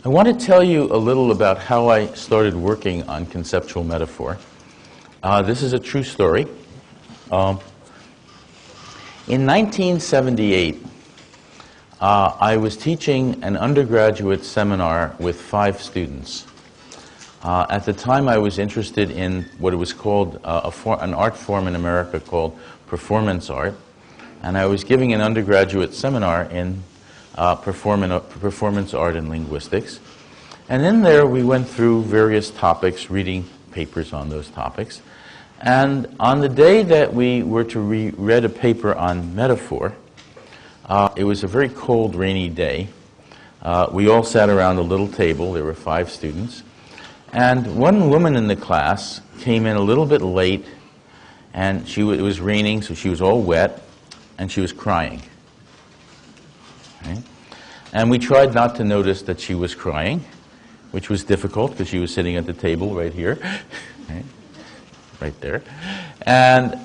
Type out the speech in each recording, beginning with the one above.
I want to tell you a little about how I started working on conceptual metaphor. This is a true story. In 1978, I was teaching an undergraduate seminar with 5 students. At the time, I was interested in what it was called an art form in America called performance art, and I was giving an undergraduate seminar in performance art and linguistics. And in there, we went through various topics, reading papers on those topics. And on the day that we were to read a paper on metaphor, it was a very cold, rainy day. We all sat around a little table. There were 5 students. And one woman in the class came in a little bit late, and it was raining, so she was all wet, and she was crying. Okay? And we tried not to notice that she was crying, which was difficult because she was sitting at the table right here. Okay? Right there. And,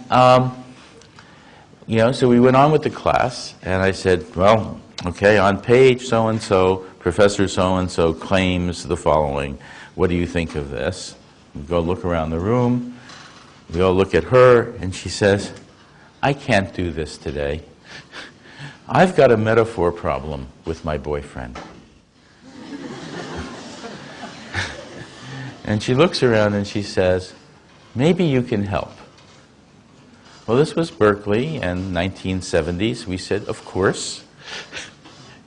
so we went on with the class, and I said, well, okay, on page so-and-so, Professor so-and-so claims the following. What do you think of this? We go look around the room. We all look at her, and she says, I can't do this today. I've got a metaphor problem with my boyfriend. And she looks around and she says, maybe you can help. Well, this was Berkeley in 1970s. We said, of course.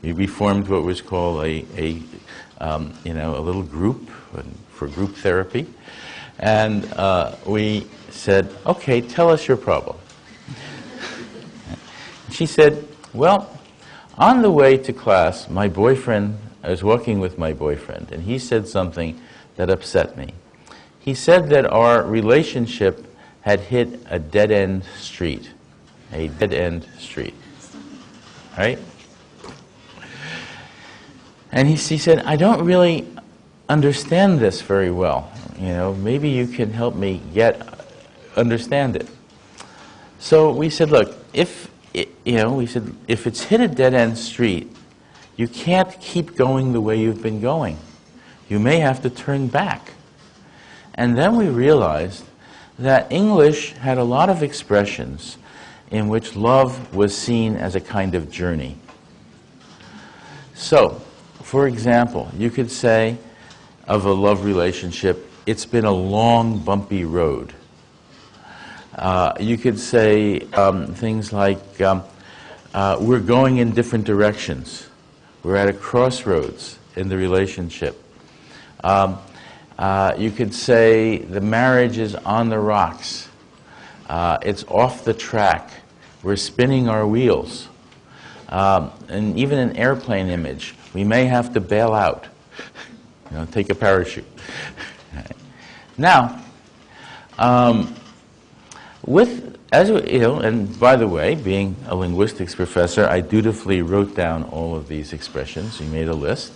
We formed what was called a little group for group therapy. And we said, okay, tell us your problem. She said, well, on the way to class, I was walking with my boyfriend, and he said something that upset me. He said that our relationship had hit a dead-end street. A dead-end street. Right? And he said, I don't really understand this very well. Maybe you can help me understand it. So we said, look, if it's hit a dead-end street, you can't keep going the way you've been going. You may have to turn back. And then we realized that English had a lot of expressions in which love was seen as a kind of journey. So, for example, you could say of a love relationship, it's been a long, bumpy road. You could say things like, we're going in different directions. We're at a crossroads in the relationship. You could say the marriage is on the rocks. It's off the track. We're spinning our wheels. And even an airplane image, we may have to bail out. Take a parachute. Now, and by the way, being a linguistics professor, I dutifully wrote down all of these expressions. We made a list.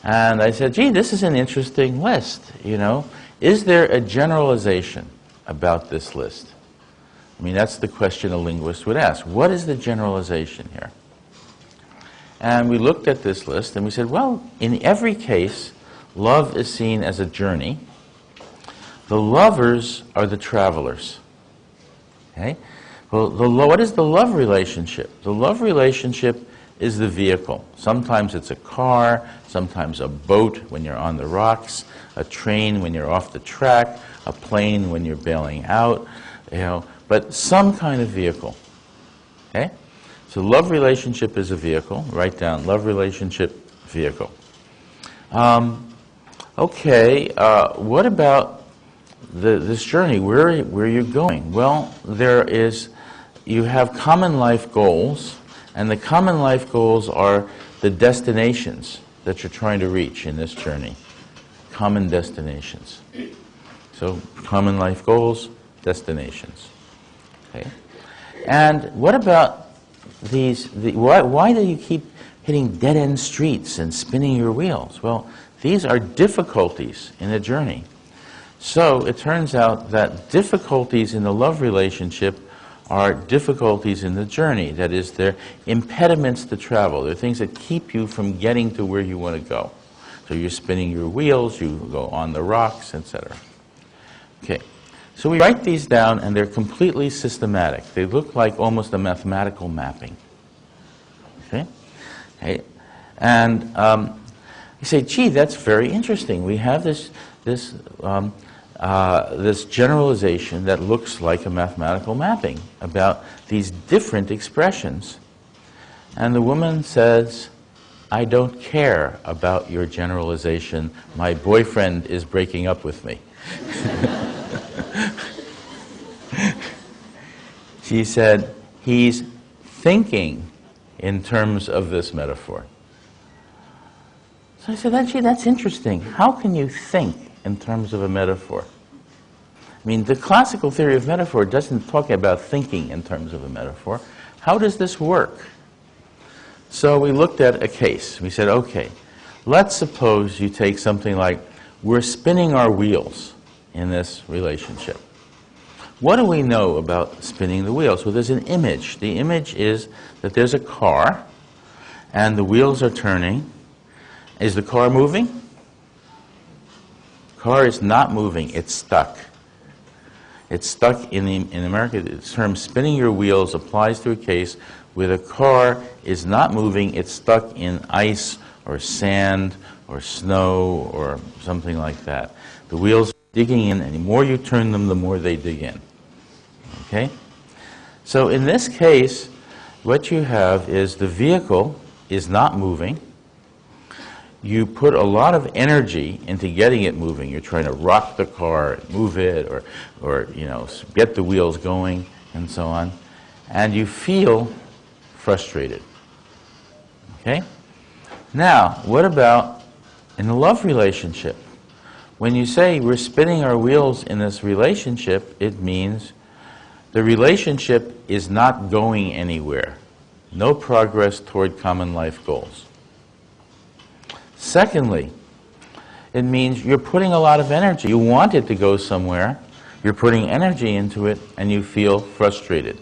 And I said, gee, this is an interesting list, Is there a generalization about this list? I mean, that's the question a linguist would ask. What is the generalization here? And we looked at this list and we said, well, in every case, love is seen as a journey. The lovers are the travelers. Okay? Well, what is the love relationship? The love relationship is the vehicle. Sometimes it's a car, sometimes a boat when you're on the rocks, a train when you're off the track, a plane when you're bailing out, but some kind of vehicle. Okay? So love relationship is a vehicle. Write down love relationship, vehicle. Okay, what about this journey? Where are you going? Well, you have common life goals, and the common life goals are the destinations that you're trying to reach in this journey. Common destinations. So, common life goals, destinations. Okay. And what about why do you keep hitting dead-end streets and spinning your wheels? Well, these are difficulties in a journey. So, it turns out that difficulties in the love relationship are difficulties in the journey. That is, they're impediments to travel. They're things that keep you from getting to where you want to go. So you're spinning your wheels, you go on the rocks, etc. Okay, so we write these down, and they're completely systematic. They look like almost a mathematical mapping. Okay, okay. And you say, gee, that's very interesting. We have this generalization that looks like a mathematical mapping about these different expressions. And the woman says, I don't care about your generalization. My boyfriend is breaking up with me. She said, he's thinking in terms of this metaphor. So I said, gee, that's interesting. How can you think in terms of a metaphor? I mean, the classical theory of metaphor doesn't talk about thinking in terms of a metaphor. How does this work? So we looked at a case. We said, okay, let's suppose you take something like, we're spinning our wheels in this relationship. What do we know about spinning the wheels? Well, there's an image. The image is that there's a car, and the wheels are turning. Is the car moving? The car is not moving. It's stuck. It's stuck in America. The term spinning your wheels applies to a case where the car is not moving. It's stuck in ice or sand or snow or something like that. The wheels are digging in, and the more you turn them, the more they dig in. Okay? So in this case, what you have is the vehicle is not moving. You put a lot of energy into getting it moving. You're trying to rock the car, move it, or you know, get the wheels going, and so on. And you feel frustrated. Okay? Now, what about in a love relationship? When you say we're spinning our wheels in this relationship, it means the relationship is not going anywhere. No progress toward common life goals. Secondly, it means you're putting a lot of energy. You want it to go somewhere. You're putting energy into it, and you feel frustrated.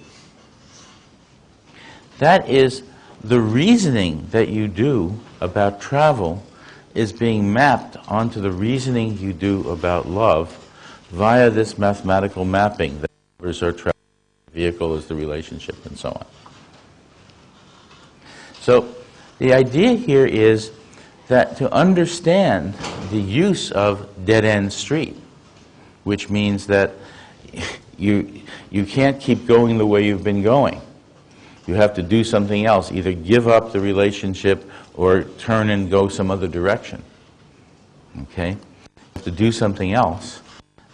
That is the reasoning that you do about travel is being mapped onto the reasoning you do about love via this mathematical mapping. The numbers are travel, the vehicle is the relationship, and so on. So the idea here is that to understand the use of dead-end street, which means that you can't keep going the way you've been going. You have to do something else, either give up the relationship or turn and go some other direction. Okay? You have to do something else.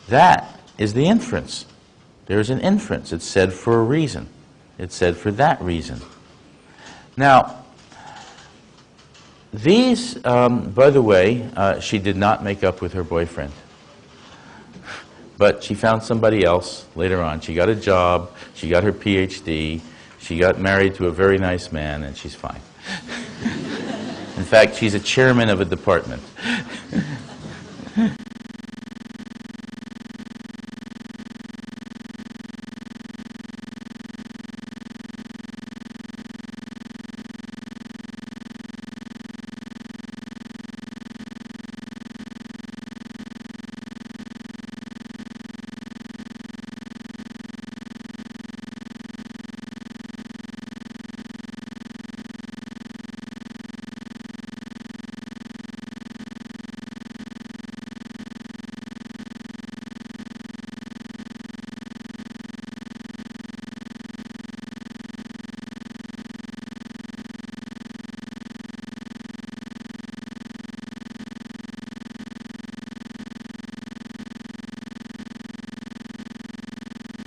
That is the inference. There's an inference. It's said for a reason. It's said for that reason. Now, these, by the way, she did not make up with her boyfriend. But she found somebody else later on. She got a job, she got her PhD, she got married to a very nice man, and she's fine. In fact, she's a chairman of a department.